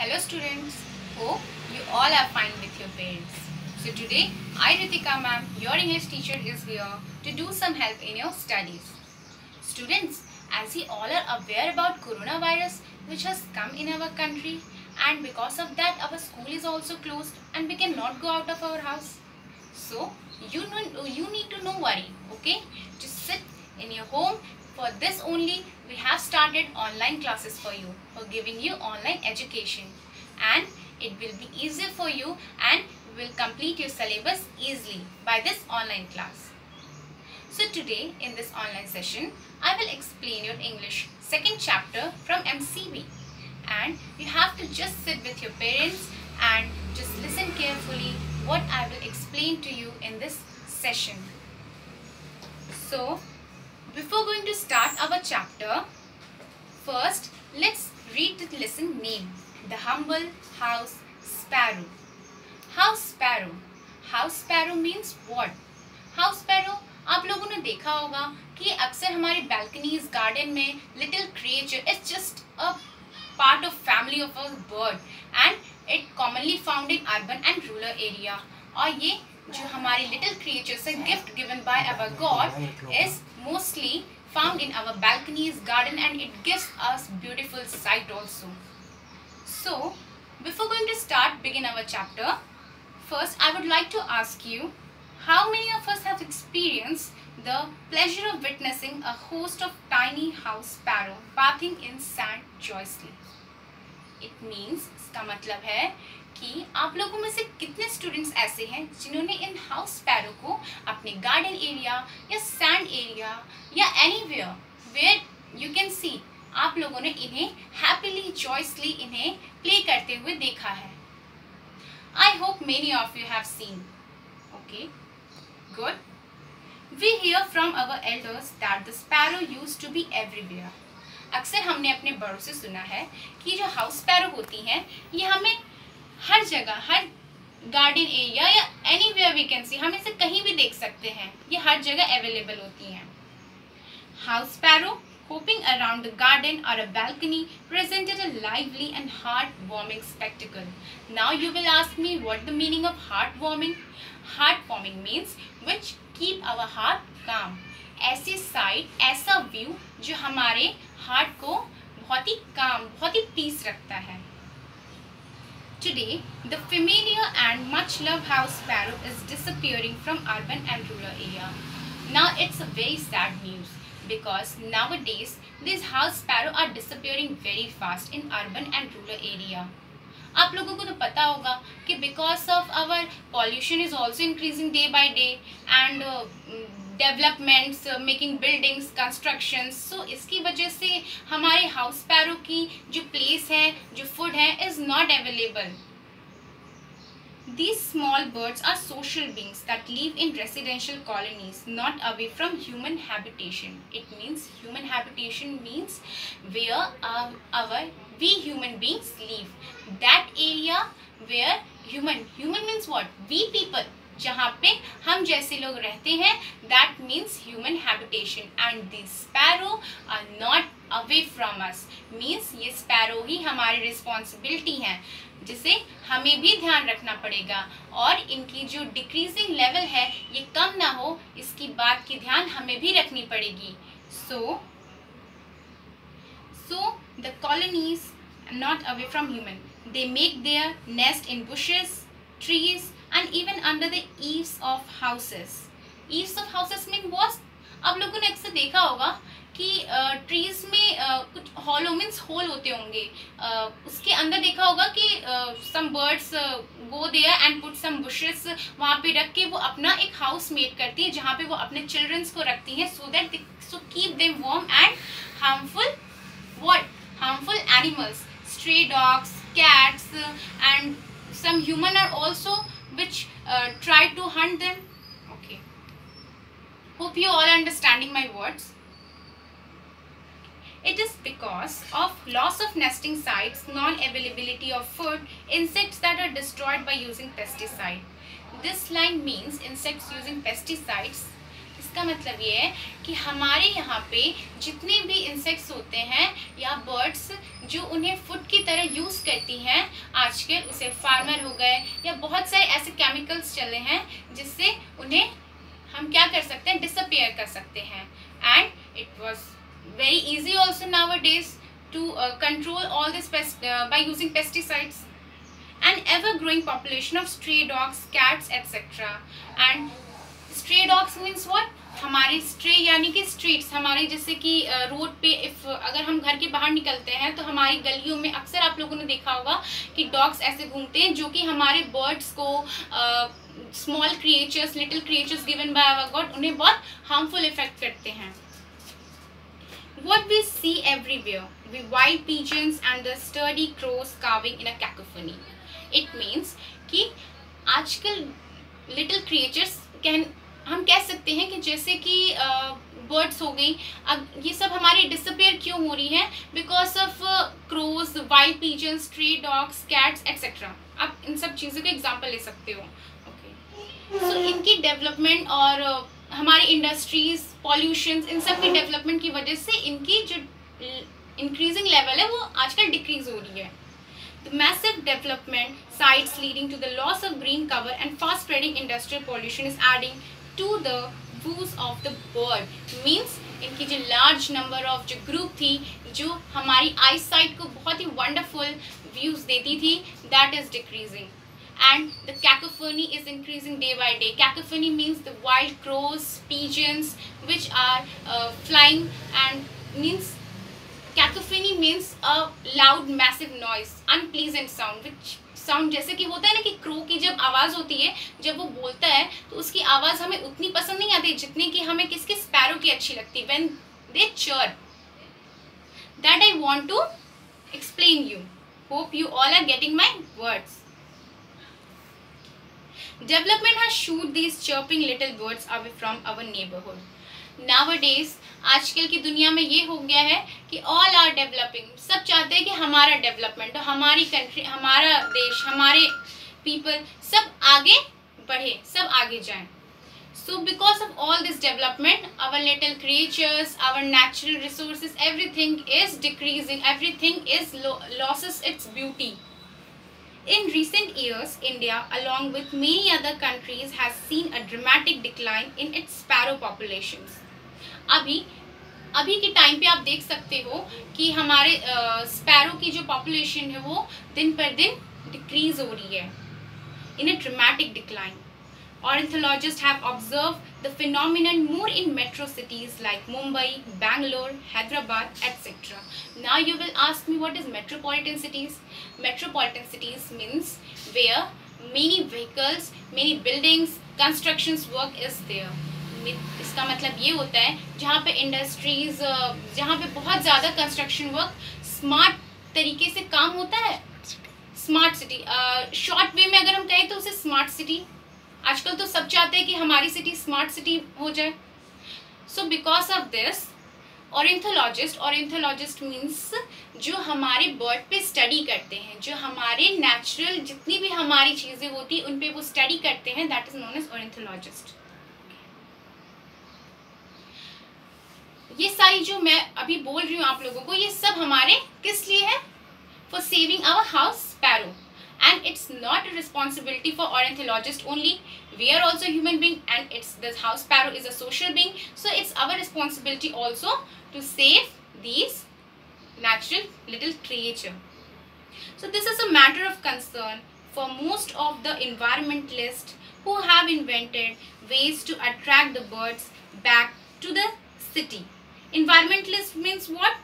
Hello students, hope you all are fine with your parents. So today I Ritika ma'am, your English teacher is here to do some help in your studies. Students, as we all are aware about coronavirus which has come in our country, and because of that our school is also closed and we cannot go out of our house. So you need to no worry, okay? Just sit in your home. For this only we have started online classes for you, for giving you online education, and it will be easier for you and will complete your syllabus easily by this online class. So today in this online session I will explain your English second chapter from MCV, and you have to just sit with your parents and just listen carefully what I will explain to you in this session. So before going to start our chapter, first let's read the lesson name, The Humble House Sparrow. House Sparrow. House Sparrow means what? House Sparrow आप लोगों ने देखा होगा कि अक्सर हमारे balconies, garden में little creature is just a part of family of a bird, and it commonly found in urban and rural area. और ये जो हमारे little creatures है gift given by our God is mostly found in our balconies, garden, and it gives us beautiful sight also. So before going to begin our chapter, first I would like to ask you, how many of us have experienced the pleasure of witnessing a host of tiny house sparrow bathing in sand joyously? It means, इसका मतलब है कि आप लोगों में से कितने students ऐसे हैं जिन्होंने इन हाउस स्पैरो को अपने गार्डन एरिया या सैंड एरिया या anywhere where you can see, आप लोगों ने इन्हें हैप्पीली जॉयसली इन्हें प्ले करते हुए देखा है. I hope many of you have seen. Okay, good. We hear from our elders that the sparrow used to be everywhere. अक्सर हमने अपने बड़ों से सुना है कि जो हाउस स्पैरो होती हैं ये हमें हर जगह, हर गार्डन एरिया या एनीवेयर वी कैन सी, हम इसे कहीं भी देख सकते हैं, ये हर जगह अवेलेबल होती हैं. House sparrow hopping around the garden or a balcony presented a lively and heartwarming spectacle. Now you will ask me what the meaning of heartwarming? Heartwarming means which keep our heart calm. ऐसी site, ऐसा view जो हमारे heart को बहुत ही काम, बहुत ही piece रखता है. Today, the familiar and much loved house sparrow is disappearing from urban and rural area. Now it's a very sad news, because nowadays these house sparrow are disappearing very fast in urban and rural area. आप लोगों को तो पता होगा कि because of our pollution is also increasing day by day, and developments, making buildings, constructions, so इसकी वजह से हमारे house sparrow की जो place है, जो food है, is not available. These small birds are social beings that live in residential colonies, not away from human habitation. It means human habitation means where we human beings live. That area where human means what? We people. जहाँ पे हम जैसे लोग रहते हैं, that means human habitation, and the sparrow are not away from us. means ये sparrow ही हमारी responsibility हैं, जिसे हमें भी ध्यान रखना पड़ेगा, और इनकी जो डिक्रीजिंग लेवल है ये कम ना हो, इसकी बात की ध्यान हमें भी रखनी पड़ेगी. So the colonies are not away from human. They make their nest in bushes, trees, and even under the eaves of houses. Eaves of houses mean what? आप लोगों ने अक्सर देखा होगा कि ट्रीज में कुछ हॉलो मीन्स होल होते होंगे, उसके अंदर देखा होगा कि some birds go there and put some bushes, वहाँ पे रख के वो अपना एक हाउस मेड करती है जहाँ पे वो अपने चिल्ड्रंस को रखती हैं, so that so keep them warm and harmful animals, stray dogs, cats, and some human are also which try to hunt them. Okay, hope you all are understanding my words. It is because of loss of nesting sites, non-availability of food, insects that are destroyed by using pesticide. This line means insects using pesticides इसका मतलब ये है कि हमारे यहाँ पे जितने भी इंसेक्ट्स होते हैं या बर्ड्स जो उन्हें फूड की तरह यूज़ करती हैं आजकल, उसे फार्मर हो गए या बहुत सारे ऐसे केमिकल्स चले हैं जिससे उन्हें हम क्या कर सकते हैं, डिसअपियर कर सकते हैं. And it was very easy also now days to control all this by using pesticides. An ever-growing population of stray dogs, cats, etc. And stray dogs means what? हमारे stray यानी कि streets, हमारे जैसे कि road पे अगर हम घर के बाहर निकलते हैं तो हमारी गलियों में अक्सर आप लोगों ने देखा होगा कि डॉग्स ऐसे घूमते हैं जो कि हमारे बर्ड्स को small creatures, little creatures given by our God, उन्हें बहुत हार्मफुल इफेक्ट करते हैं. What we see everywhere, the wild pigeons and the sturdy crows carving in a cacophony. It means कि आजकल little creatures हम कह सकते हैं कि जैसे कि बर्ड्स हो गई, अब ये सब हमारी डिसअपियर क्यों हो रही है? Because of crows, wild pigeons, stray dogs, cats etcetera. आप इन सब चीज़ों के एग्जाम्पल ले सकते हो. ओके, सो इनकी डेवलपमेंट और हमारी इंडस्ट्रीज, पॉल्यूशन, इन सब की डेवलपमेंट की वजह से इनकी जो इंक्रीजिंग लेवल है वो आजकल डिक्रीज हो रही है. The massive development sites leading to the loss of green cover and fast spreading industrial pollution is adding to the woes of the bird. Means इनकी जो large number of जो group थी जो हमारी आई साइट को बहुत ही wonderful views देती थी, that is decreasing. And the cacophony is increasing day by day. Cacophony means the wild crows, pigeons which are flying, and means cacophony means a loud massive noise, unpleasant sound, which sound जैसे कि होता है ना कि crow की जब आवाज़ होती है, जब वो बोलता है तो उसकी आवाज़ हमें उतनी पसंद नहीं आती जितनी कि हमें किसकी स्पैरो की अच्छी लगती है. When they chirp, that I want to explain you. Hope you all are getting my words. Development has shooed these chirping little birds away from our neighborhood. Nowadays, आजकल की दुनिया में ये हो गया है कि all are developing. सब चाहते हैं कि हमारा डेवलपमेंट हो, हमारी कंट्री, हमारा देश, हमारे पीपल सब आगे बढ़े, सब आगे जाएं. So because of all this development, our little creatures, our natural resources, everything is decreasing. Everything is loses its beauty. In recent years, India, along with many other countries, has seen a dramatic decline in its sparrow populations. अभी के time पे आप देख सकते हो कि हमारे sparrow की जो पॉपुलेशन है वो दिन पर दिन डिक्रीज हो रही है, in a dramatic decline. Ornithologists have observed the phenomenon more in metro cities like Mumbai, Bangalore, Hyderabad, etc. Now you will ask me, what is metropolitan cities? Metropolitan cities means where many vehicles, many buildings, constructions work is there. इसका मतलब ये होता है जहाँ पे industries, जहाँ पे बहुत ज़्यादा कंस्ट्रक्शन वर्क स्मार्ट तरीके से काम होता है. स्मार्ट सिटी, शॉर्ट वे में अगर हम कहें तो उसे स्मार्ट सिटी. आजकल तो सब चाहते हैं कि हमारी सिटी स्मार्ट सिटी हो जाए. So because of this ornithologist means जो हमारे बर्ड पे स्टडी करते हैं, जो हमारे नेचुरल जितनी भी हमारी चीज़ें होती हैं उन पे वो स्टडी करते हैं, that is known as ornithologist. ये सारी जो मैं अभी बोल रही हूँ आप लोगों को, ये सब हमारे किस लिए है? For saving our house sparrow. And it's not a responsibility for ornithologists only. We are also human being, and the house sparrow is a social being. So it's our responsibility also to save these natural little creature. So this is a matter of concern for most of the environmentalists who have invented ways to attract the birds back to the city. Environmentalist means what?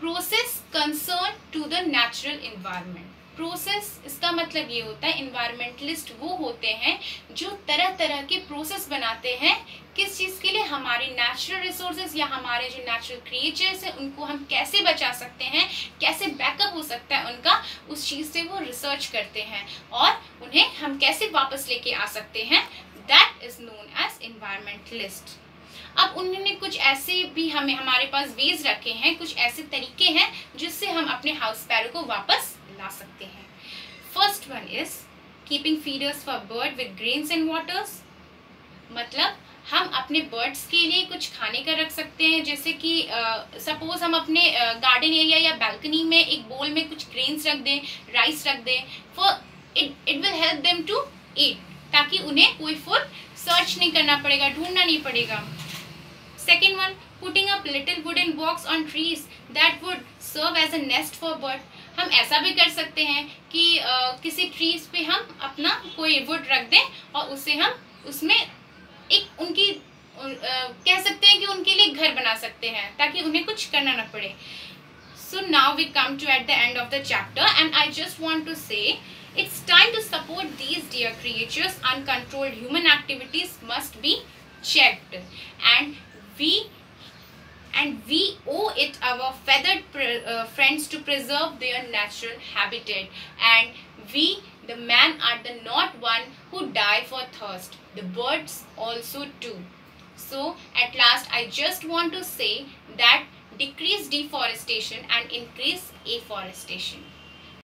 Process concern to the natural environment. Process, इसका मतलब ये होता है environmentalist वो होते हैं जो तरह तरह के प्रोसेस बनाते हैं. किस चीज़ के लिए? हमारे नेचुरल रिसोर्सेज या हमारे जो नेचुरल क्रिएचर्स हैं उनको हम कैसे बचा सकते हैं, कैसे बैकअप हो सकता है उनका, उस चीज़ से वो रिसर्च करते हैं और उन्हें हम कैसे वापस लेके आ सकते हैं. That is known as environmentalist. अब उन्होंने कुछ ऐसे भी हमारे पास वेज रखे हैं, कुछ ऐसे तरीके हैं जिससे हम अपने हाउस स्पैरो को वापस ला सकते हैं. First one is keeping feeders for bird with grains and waters. मतलब हम अपने बर्ड्स के लिए कुछ खाने का रख सकते हैं, जैसे कि सपोज हम अपने गार्डन एरिया या बालकनी में एक बोल में कुछ ग्रेन्स रख दें, राइस रख दें, for it will help them to eat, ताकि उन्हें कोई फूड सर्च नहीं करना पड़ेगा, ढूंढना नहीं पड़ेगा. Second one, putting up little wooden box on trees that would serve as a nest for bird. हम ऐसा भी कर सकते हैं कि किसी ट्रीज पे हम अपना कोई वुड रख दें और उससे हम उसमें एक उनकी कह सकते हैं कि उनके लिए घर बना सकते हैं, ताकि उन्हें कुछ करना ना पड़े. So now we come to at the end of the chapter, and I just want to say it's time to support these dear creatures. Uncontrolled human activities must be checked, and we owe it our feathered friends to preserve their natural habitat. And we, the man, are the not one who die for thirst. The birds also too. So at last I just want to say that decrease deforestation and increase afforestation.